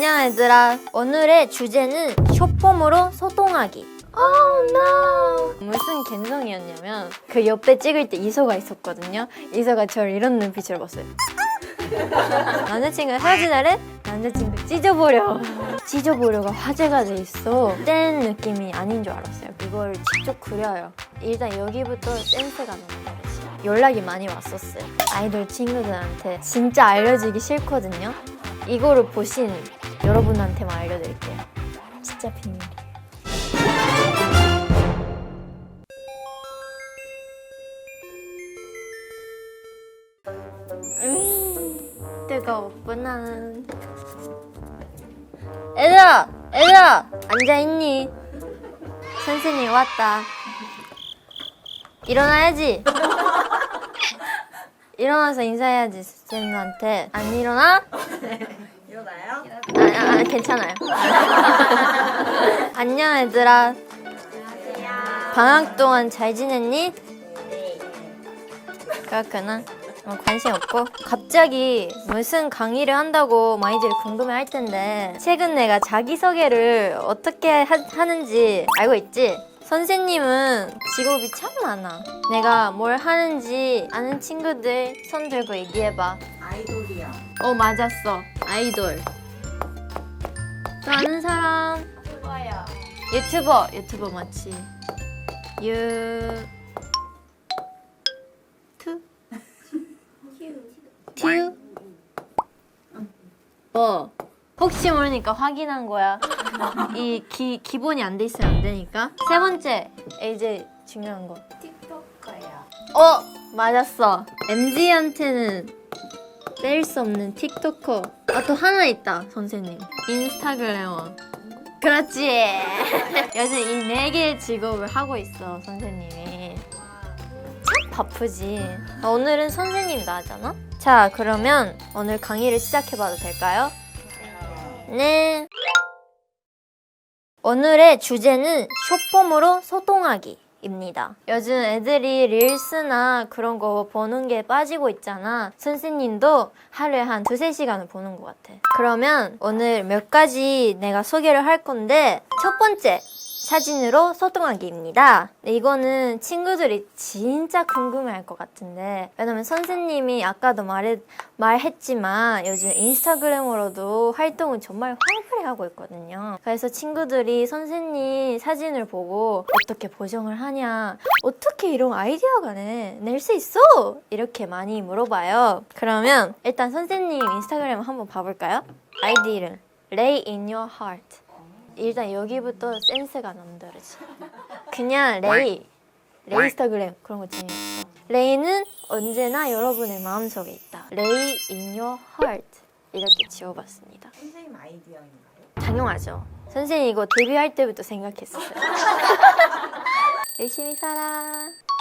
안녕 얘들아. 오늘의 주제는 숏폼으로 소통하기. Oh no. 무슨 감성이었냐면 그 옆에 찍을 때 이서가 있었거든요. 이서가 저를 이런 눈빛으로 봤어요. 남자친구가 헤어진 날에 남자친구 찢어보려가 화제가 돼 있어. 뗀 느낌이 아닌 줄 알았어요. 그걸 직접 그려요. 일단 여기부터 센스가 너무 다르지. 연락이 많이 왔었어요. 아이돌 친구들한테 진짜 알려주기 싫거든요. 이거를 보신 여러분한테만 알려드릴게요. 진짜 비밀이에요. 뜨거웠구나. 얘들아 앉아있니? 선생님 왔다. 일어나야지. 일어나서 인사해야지 선생님한테. 안 일어나? 일어나요? 괜찮아요. 안녕 얘들아. 방학 동안 잘 지냈니? 네. 그렇구나. 관심 없고. 갑자기 무슨 강의를 한다고 많이들 궁금해할 텐데 최근 내가 자기소개를 어떻게 하는지 알고 있지? 선생님은 직업이 참 많아. 내가 뭘 하는지 아는 친구들 손 들고 얘기해봐. 아이돌이요. 맞았어. 아이돌. 또 아는 사람? 좋아요. 유튜버 맞지? 튜? 혹시 모르니까 확인한 거야. 이 기본이 안 돼 있으면 안 되니까. 세 번째, 이제 중요한 거. 틱톡커요. 맞았어. MZ한테는 뺄 수 없는 틱토커. 또 하나 있다, 선생님. 인스타그래머. 그렇지. 요즘 이 4개의 직업을 하고 있어, 선생님이. 참 바쁘지. 오늘은 선생님 나잖아? 자, 그러면 오늘 강의를 시작해봐도 될까요? 네. 오늘의 주제는 숏폼으로 소통하기입니다. 요즘 애들이 릴스나 그런 거 보는 게 빠지고 있잖아. 선생님도 하루에 한 2~3시간을 보는 것 같아. 그러면 오늘 몇 가지 내가 소개를 할 건데 첫 번째, 사진으로 소통하기입니다. 이거는 친구들이 진짜 궁금해할 것 같은데 왜냐면 선생님이 아까도 말했지만 요즘 인스타그램으로도 활동을 정말 활발히 하고 있거든요. 그래서 친구들이 선생님 사진을 보고 어떻게 보정을 하냐, 어떻게 이런 아이디어가 낼 수 있어? 이렇게 많이 물어봐요. 그러면 일단 선생님 인스타그램 한번 봐볼까요? 아이디 이름 Lay in your heart. 일단 여기부터 센스가 넘다르지. 그냥 레이 인스타그램 그런 거 재미없어. 레이는 언제나 여러분의 마음속에 있다. Lay in your heart 이렇게 지어봤습니다. 선생님 아이디어인가요? 당연하죠. 선생님 이거 데뷔할 때부터 생각했었어요. 열심히 살아.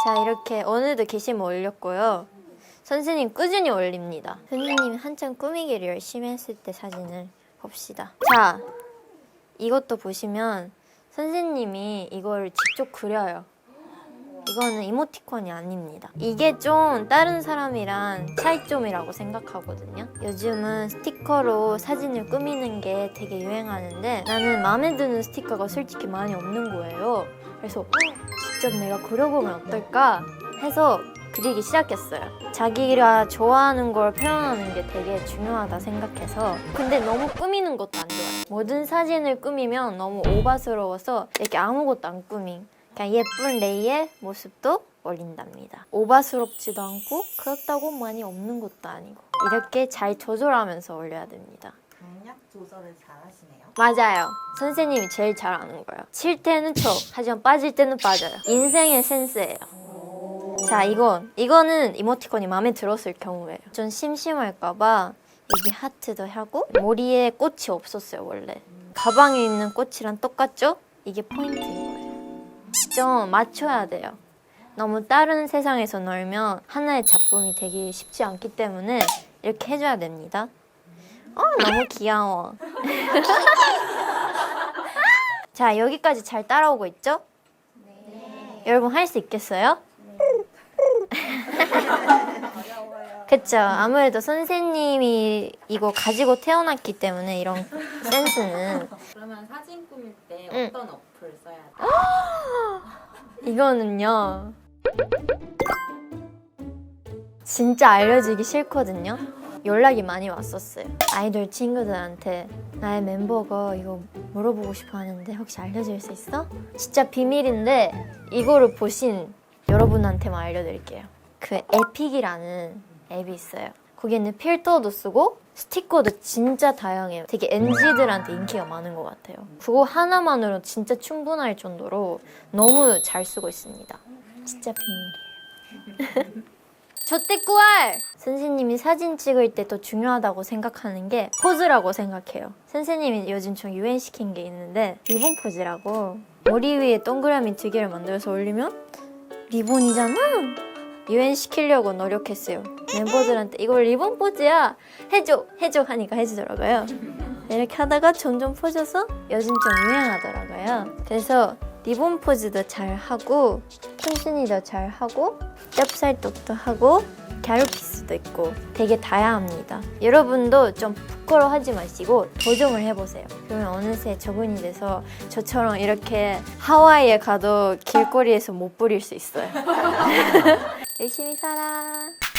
자, 이렇게 오늘도 게시물 올렸고요. 선생님 꾸준히 올립니다. 선생님이 한참 꾸미기를 열심히 했을 때 사진을 봅시다. 자, 이것도 보시면 선생님이 이걸 직접 그려요. 이거는 이모티콘이 아닙니다. 이게 좀 다른 사람이랑 차이점이라고 생각하거든요. 요즘은 스티커로 사진을 꾸미는 게 되게 유행하는데 나는 마음에 드는 스티커가 솔직히 많이 없는 거예요. 그래서 직접 내가 그려보면 어떨까 해서 그리기 시작했어요. 자기가 좋아하는 걸 표현하는 게 되게 중요하다 생각해서. 근데 너무 꾸미는 것도 안 좋아요. 모든 사진을 꾸미면 너무 오바스러워서 이렇게 아무것도 안 꾸민 그냥 예쁜 레이의 모습도 올린답니다. 오바스럽지도 않고 그렇다고 많이 없는 것도 아니고 이렇게 잘 조절하면서 올려야 됩니다. 강약 조절을 잘 하시네요. 맞아요. 선생님이 제일 잘 아는 거예요. 칠 때는 쳐, 하지만 빠질 때는 빠져요. 인생의 센스예요. 자, 이거는 이모티콘이 마음에 들었을 경우예요. 좀 심심할까봐 이게 하트도 하고 머리에 꽃이 없었어요, 원래. 가방에 있는 꽃이랑 똑같죠? 이게 포인트인 거예요. 좀 맞춰야 돼요. 너무 다른 세상에서 놀면 하나의 작품이 되기 쉽지 않기 때문에 이렇게 해줘야 됩니다. 너무 귀여워. 자, 여기까지 잘 따라오고 있죠? 네. 여러분 할 수 있겠어요? 어려워요. 그쵸. 아무래도 선생님이 이거 가지고 태어났기 때문에 이런 센스는. 그러면 사진 꾸밀 때 응. 어떤 어플 써야 돼요? 이거는요. 진짜 알려주기 싫거든요. 연락이 많이 왔었어요. 아이돌 친구들한테 나의 멤버가 이거 물어보고 싶어 하는데 혹시 알려줄 수 있어? 진짜 비밀인데 이거를 보신 여러분한테만 알려드릴게요. 그 에픽이라는 앱이 있어요. 거기에는 필터도 쓰고 스티커도 진짜 다양해요. 되게 NG들한테 인기가 많은 것 같아요. 그거 하나만으로 진짜 충분할 정도로 너무 잘 쓰고 있습니다. 진짜 비밀이에요. 저때꾸알! 선생님이 사진 찍을 때 또 중요하다고 생각하는 게 포즈라고 생각해요. 선생님이 요즘 좀 유행시킨 게 있는데 리본 포즈라고. 머리 위에 동그라미 2개를 만들어서 올리면 리본이잖아? 유행시키려고 노력했어요. 멤버들한테 이걸 리본 포즈야! 해줘! 하니까 해주더라고요. 이렇게 하다가 점점 퍼져서 요즘 좀 유행하더라고요. 그래서 리본 포즈도 잘 하고 틈순이도 잘 하고 짭쌀떡도 하고 갸루피스도 있고 되게 다양합니다. 여러분도 좀 부끄러워하지 마시고 도전을 해보세요. 그러면 어느새 적응이 돼서 저처럼 이렇게 하와이에 가도 길거리에서 못 부릴 수 있어요. 열심히 살아.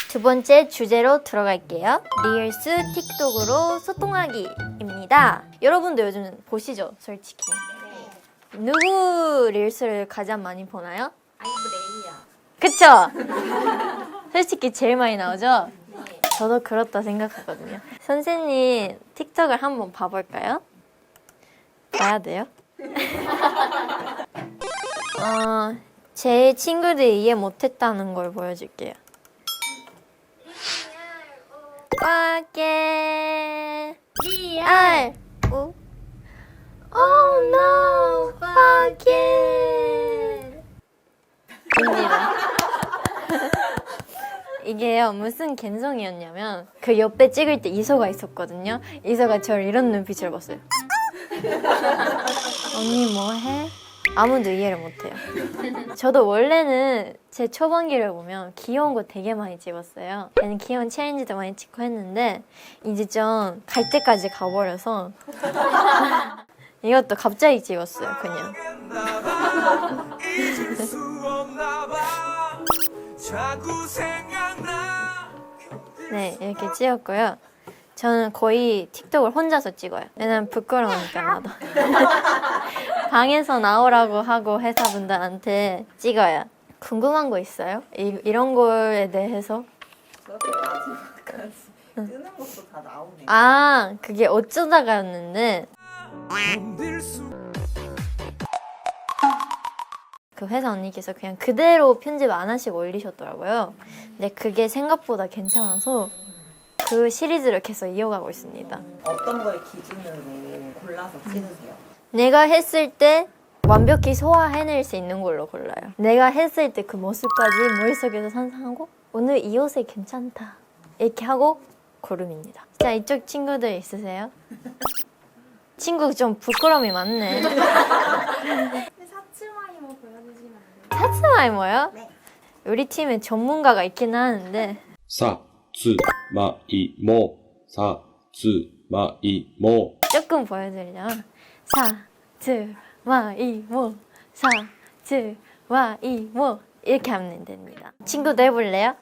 두 번째 주제로 들어갈게요. 리얼스 틱톡으로 소통하기입니다. 여러분도 요즘 보시죠, 솔직히. 누구 릴스를 가장 많이 보나요? 아이브 레이야. 그쵸? 솔직히 제일 많이 나오죠? 네. 저도 그렇다 생각하거든요. 선생님 틱톡을 한번 봐볼까요? 봐야 돼요? 제 친구들이 이해 못했다는 걸 보여줄게요. 꽉게 리알 오 Oh no, fuck it. 입니다. 이게요, 무슨 감성이었냐면 그 옆에 찍을 때 이소가 있었거든요. 이소가 저를 이런 눈빛으로 봤어요. 언니 뭐해? 아무도 이해를 못해요. 저도 원래는 제 초반기를 보면 귀여운 거 되게 많이 찍었어요. 저는 귀여운 챌린지도 많이 찍고 했는데 이제 좀 갈 때까지 가버려서 이것도 갑자기 찍었어요, 그냥. 네, 이렇게 찍었고요. 저는 거의 틱톡을 혼자서 찍어요. 왜냐면 부끄러우니까 나도. 방에서 나오라고 하고 회사분들한테 찍어요. 궁금한 거 있어요? 이런 거에 대해서? 그렇게 마지막까지 뜨는 것도 다 나오네. 아, 그게 어쩌다가였는데 그 회사 언니께서 그냥 그대로 편집 안 하시고 올리셨더라고요. 근데 그게 생각보다 괜찮아서 그 시리즈를 계속 이어가고 있습니다. 어떤 걸 기준으로 골라서 찍으세요? 내가 했을 때 완벽히 소화해낼 수 있는 걸로 골라요. 내가 했을 때 그 모습까지 머릿속에서 상상하고 오늘 이 옷에 괜찮다 이렇게 하고 고름입니다. 자, 이쪽 친구들 있으세요? 친구 좀 부끄러움이 많네. 사츠마이모 보여주시면 안 돼요? 사츠마이모요? 네. 우리 팀에 전문가가 있긴 하는데 사츠마이모 사츠마이모 조금 보여드리자면 사츠마이모 사츠마이모 이렇게 하면 됩니다. 친구도 해볼래요?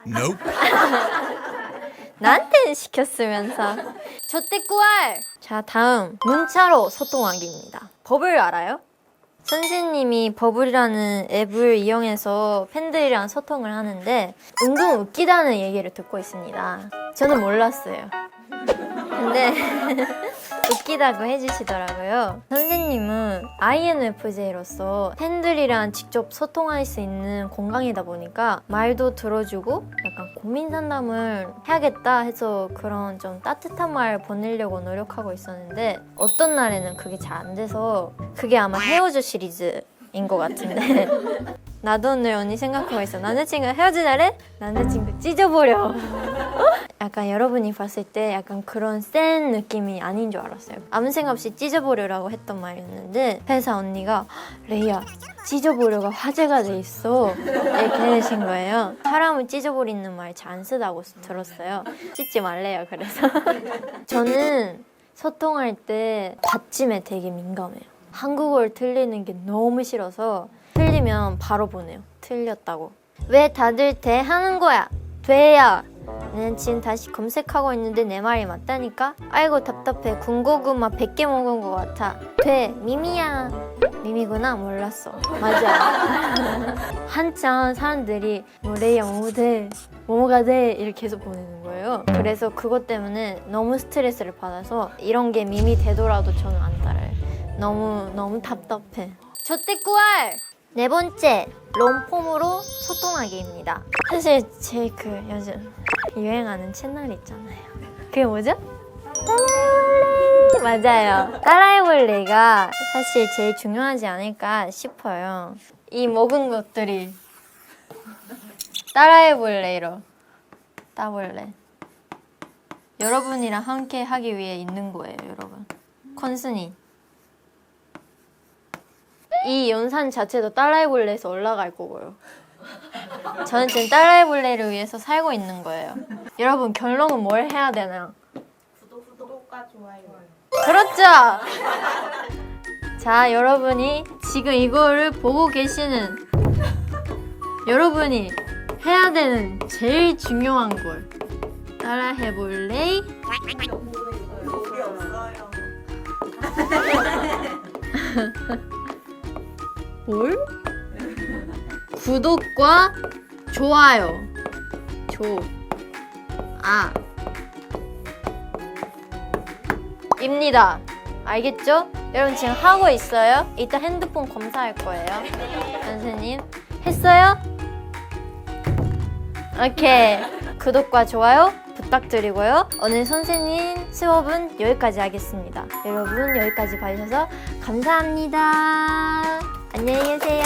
나한테는 시켰으면서. 저때꾸알! 자, 다음 문자로 소통하기입니다. 버블 알아요? 선생님이 버블이라는 앱을 이용해서 팬들이랑 소통을 하는데 은근 웃기다는 얘기를 듣고 있습니다. 저는 몰랐어요. 근데 웃기다고 해주시더라고요. 선생님은 INFJ로서 팬들이랑 직접 소통할 수 있는 공간이다 보니까 말도 들어주고 약간 고민 상담을 해야겠다 해서 그런 좀 따뜻한 말 보내려고 노력하고 있었는데 어떤 날에는 그게 잘 안 돼서 그게 아마 헤어져 시리즈인 것 같은데 나도 오늘 언니 생각하고 있어. 남자친구가 헤어지자래? 남자친구 찢어버려. 약간 여러분이 봤을 때 약간 그런 센 느낌이 아닌 줄 알았어요. 아무 생각 없이 찢어보려고 했던 말이었는데 회사 언니가 레이야 찢어보려가 화제가 돼 있어 이렇게 해주신 거예요. 사람을 찢어버리는 말 잘 안 쓰다고 들었어요. 찢지 말래요. 그래서 저는 소통할 때 받침에 되게 민감해요. 한국어를 틀리는 게 너무 싫어서 틀리면 바로 보내요. 틀렸다고. 왜 다들 돼 하는 거야? 돼야. 난 지금 다시 검색하고 있는데 내 말이 맞다니까? 아이고 답답해. 군고구마 100개 먹은 것 같아. 돼. 미미야. 미미구나. 몰랐어. 맞아. 한참 사람들이 뭐 레이야 뭐뭐 돼. 뭐뭐가 돼. 이렇게 계속 보내는 거예요. 그래서 그것 때문에 너무 스트레스를 받아서 이런 게 밈이 되더라도 저는 안 따라요. 너무 답답해. 저때꾸알! 네 번째, 롱폼으로 소통하기입니다. 사실 제 그 요즘 유행하는 채널 있잖아요. 그게 뭐죠? 따라해볼래! 맞아요. 따라해볼래가 사실 제일 중요하지 않을까 싶어요. 이 먹은 것들이 따라해볼래로 따볼래. 여러분이랑 함께 하기 위해 있는 거예요, 여러분. 컨스니. 이 영상 자체도 따라해볼래에서 올라갈 거고요. 저는 지금 따라해볼래를 위해서 살고 있는 거예요. 여러분 결론은 뭘 해야 되나요? 구독과 좋아요. 그렇죠! 자, 여러분이 지금 이거를 보고 계시는 여러분이 해야 되는 제일 중요한 걸 따라해볼래? 우리 없어요. 뭘? 구독과 좋아요. 입니다. 알겠죠? 여러분 지금 하고 있어요? 이따 핸드폰 검사할 거예요. 선생님 했어요? 오케이. 구독과 좋아요 부탁드리고요. 오늘 선생님 수업은 여기까지 하겠습니다. 여러분 여기까지 봐주셔서 감사합니다. 안녕히 계세요.